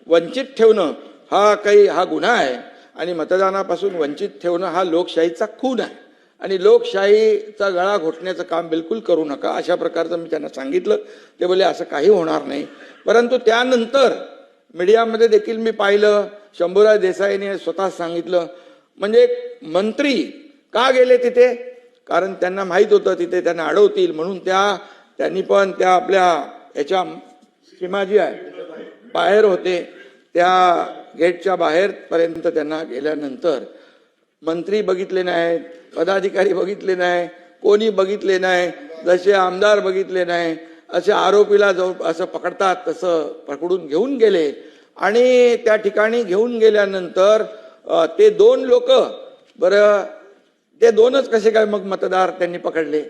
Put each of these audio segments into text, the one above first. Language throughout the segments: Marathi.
वंचित ठेवणं हा गुन्हा आहे आणि मतदानापासून वंचित ठेवणं हा लोकशाहीचा खून आहे आणि लोकशाहीचा गळा घोटण्याचं काम बिलकुल करू नका अशा प्रकारचं मी त्यांना सांगितलं. ते बोलले असं काही होणार नाही. परंतु त्यानंतर मीडियामध्ये देखील मी पाहिलं, शंभूराज देसाईने स्वतः सांगितलं, म्हणजे मंत्री का गेले तिथे, कारण त्यांना माहित होतं तिथे त्यांना अडवतील म्हणून त्यांनी पण त्या आपल्या याच्या सीमा जी आहे बाहेर होते, त्या गेटच्या बाहेर पर्यंत त्यांना गेल्यानंतर मंत्री बघितले नाहीत, पदाधिकारी बघितले नाही, कोणी बघितले नाही, जसे आमदार बघितले नाही, असे आरोपीला जो असं पकडतात तसं पकडून घेऊन गेले. आणि त्या ठिकाणी घेऊन गेल्यानंतर ते दोन लोक, बरं ते दोनच कसे काय मग मतदार त्यांनी पकडले,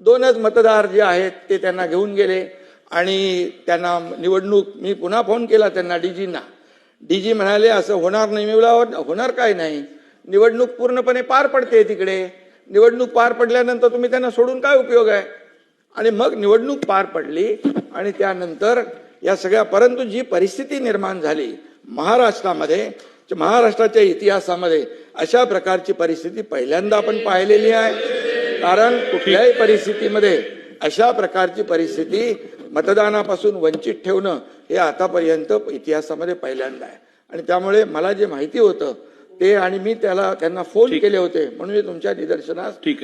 दोनच मतदार जे आहेत ते त्यांना घेऊन गेले आणि त्यांना निवडणूक, मी पुन्हा फोन केला त्यांना डीजींना, डीजी म्हणाले असं होणार नाही. मी बोला होणार काय नाही, निवडणूक पूर्णपणे पार पडते तिकडे, निवडणूक पार पडल्यानंतर तुम्ही त्यांना सोडून काय उपयोग आहे. आणि मग निवडणूक पार पडली आणि त्यानंतर या सगळ्या, परंतु जी परिस्थिती निर्माण झाली महाराष्ट्रामध्ये, महाराष्ट्राच्या इतिहासामध्ये अशा प्रकारची परिस्थिती पहिल्यांदा आपण पाहिलेली आहे. कारण कुठल्याही परिस्थितीमध्ये अशा प्रकारची परिस्थिती मतदानापासून वंचित ठेवणं हे आतापर्यंत इतिहासामध्ये पहिल्यांदा आहे. आणि त्यामुळे मला जे माहिती होतं ते, आणि मी त्यांना फोन केले होते म्हणून मी तुमच्या निदर्शनास